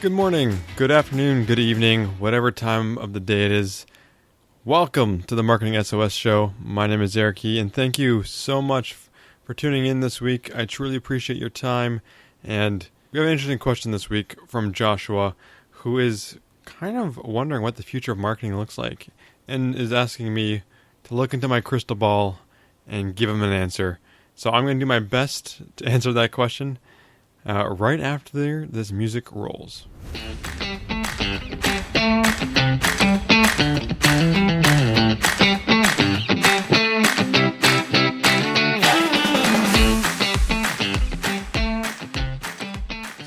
Good morning, good afternoon, good evening, whatever time of the day it is. Welcome to the Marketing SOS Show. My name is Eric Key, and thank you so much for tuning in this week. I truly appreciate your time. And we have an interesting question this week from Joshua, who is kind of wondering what the future of marketing looks like, and is asking me to look into my crystal ball and give him an answer. So I'm going to do my best to answer that question right after this music rolls.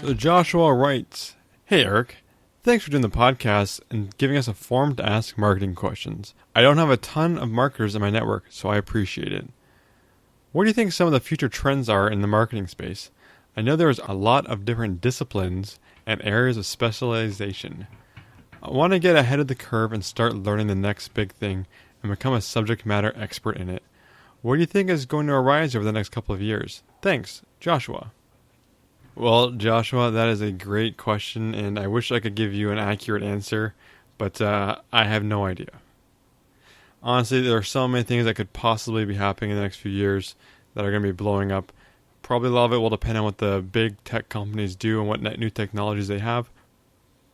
So Joshua writes, "Hey Eric, thanks for doing the podcast and giving us a forum to ask marketing questions. I don't have a ton of marketers in my network, so I appreciate it. What do you think some of the future trends are in the marketing space? I know there's a lot of different disciplines and areas of specialization. I want to get ahead of the curve and start learning the next big thing and become a subject matter expert in it. What do you think is going to arise over the next couple of years? Thanks, Joshua." Well, Joshua, that is a great question, and I wish I could give you an accurate answer, but I have no idea. Honestly, there are so many things that could possibly be happening in the next few years that are going to be blowing up. Probably a lot of it will depend on what the big tech companies do and what new technologies they have.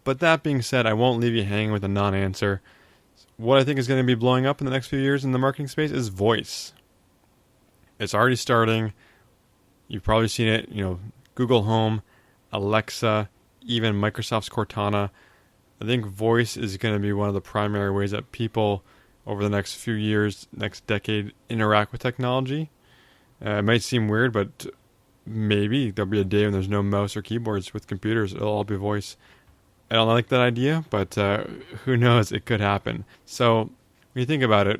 But that being said, I won't leave you hanging with a non-answer. What I think is going to be blowing up in the next few years in the marketing space is voice. It's already starting. You've probably seen it, Google Home, Alexa, even Microsoft's Cortana. I think voice is going to be one of the primary ways that people over the next few years, next decade, interact with technology. It might seem weird, but maybe there'll be a day when there's no mouse or keyboards with computers. It'll all be voice. I don't like that idea, but who knows? It could happen. So when you think about it,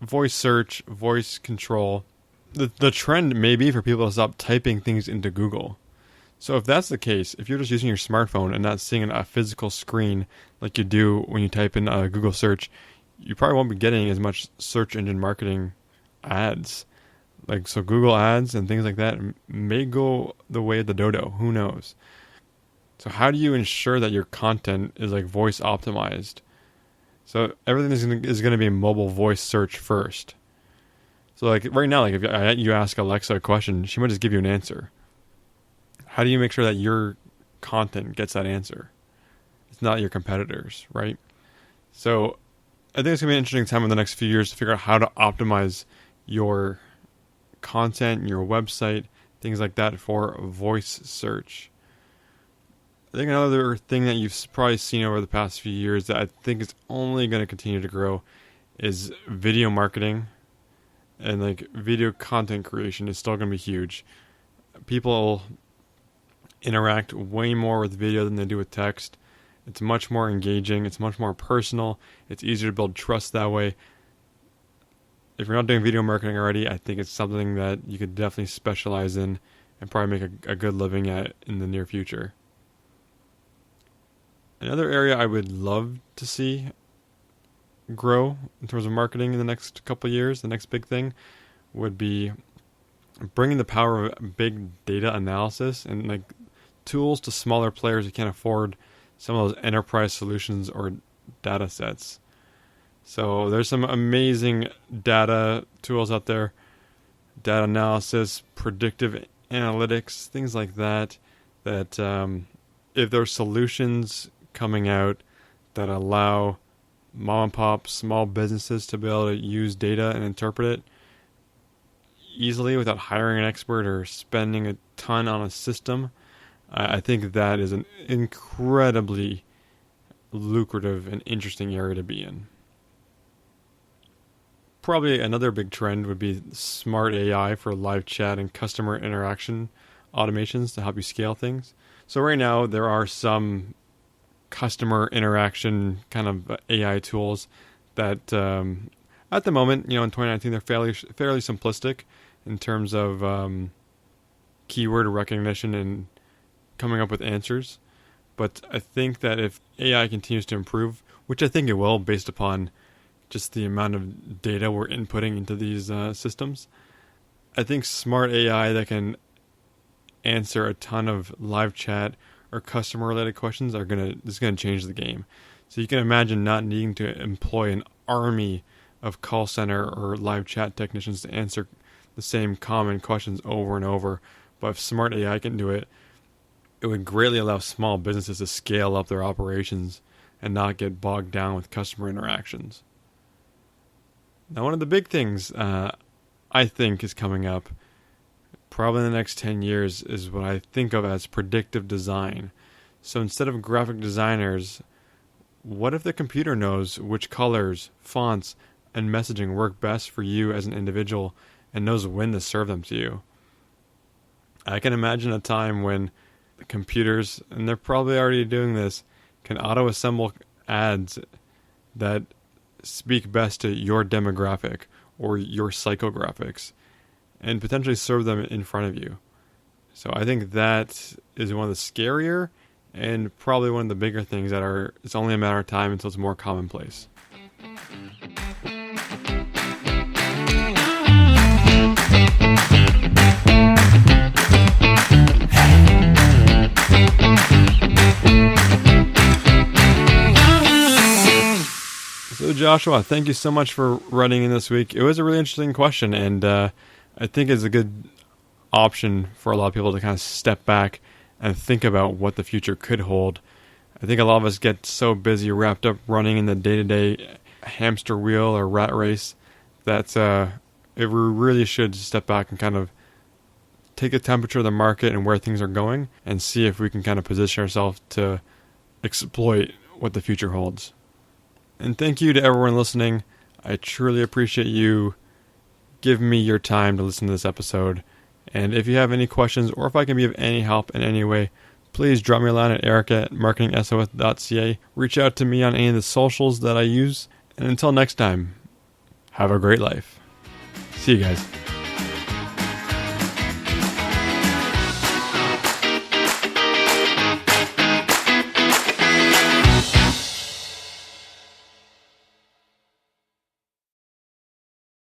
voice search, voice control, the trend may be for people to stop typing things into Google. So if that's the case, if you're just using your smartphone and not seeing a physical screen like you do when you type in Google search, you probably won't be getting as much search engine marketing ads. So Google ads and things like that may go the way of the dodo. Who knows? So how do you ensure that your content is voice optimized? So everything is going to be mobile voice search first. So right now, if you ask Alexa a question, she might just give you an answer. How do you make sure that your content gets that answer? It's not your competitors, right? So I think it's going to be an interesting time in the next few years to figure out how to optimize your content, your website, things like that for voice search. I think another thing that you've probably seen over the past few years that I think is only going to continue to grow is video marketing. And video content creation is still going to be huge. People interact way more with video than they do with text. It's much more engaging. It's much more personal. It's easier to build trust that way. If you're not doing video marketing already, I think it's something that you could definitely specialize in and probably make a good living at in the near future. Another area I would love to see grow in terms of marketing in the next couple of years, the next big thing, would be bringing the power of big data analysis and tools to smaller players who can't afford some of those enterprise solutions or data sets. So there's some amazing data tools out there, data analysis, predictive analytics, things like that, if there's solutions coming out that allow mom and pop small businesses to be able to use data and interpret it easily without hiring an expert or spending a ton on a system, I think that is an incredibly lucrative and interesting area to be in. Probably another big trend would be smart AI for live chat and customer interaction automations to help you scale things. So right now there are some customer interaction kind of AI tools that at the moment, in 2019, they're fairly simplistic in terms of keyword recognition and coming up with answers. But I think that if AI continues to improve, which I think it will based upon just the amount of data we're inputting into these systems, I think smart AI that can answer a ton of live chat or customer related questions is gonna change the game. So you can imagine not needing to employ an army of call center or live chat technicians to answer the same common questions over and over. But if smart AI can do it, it would greatly allow small businesses to scale up their operations and not get bogged down with customer interactions. Now, one of the big things I think is coming up probably in the next 10 years is what I think of as predictive design. So instead of graphic designers, what if the computer knows which colors, fonts, and messaging work best for you as an individual and knows when to serve them to you? I can imagine a time when the computers, and they're probably already doing this, can auto-assemble ads that speak best to your demographic or your psychographics and potentially serve them in front of you. So I think that is one of the scarier and probably one of the bigger things that it's only a matter of time until it's more commonplace. So Joshua, thank you so much for writing in this week. It was a really interesting question, and I think it's a good option for a lot of people to kind of step back and think about what the future could hold. I think a lot of us get so busy, wrapped up running in the day-to-day hamster wheel or rat race that we really should step back and kind of take the temperature of the market and where things are going and see if we can kind of position ourselves to exploit what the future holds. And thank you to everyone listening. I truly appreciate you giving me your time to listen to this episode. And if you have any questions or if I can be of any help in any way, please drop me a line at eric@marketingsos.ca. Reach out to me on any of the socials that I use. And until next time, have a great life. See you guys.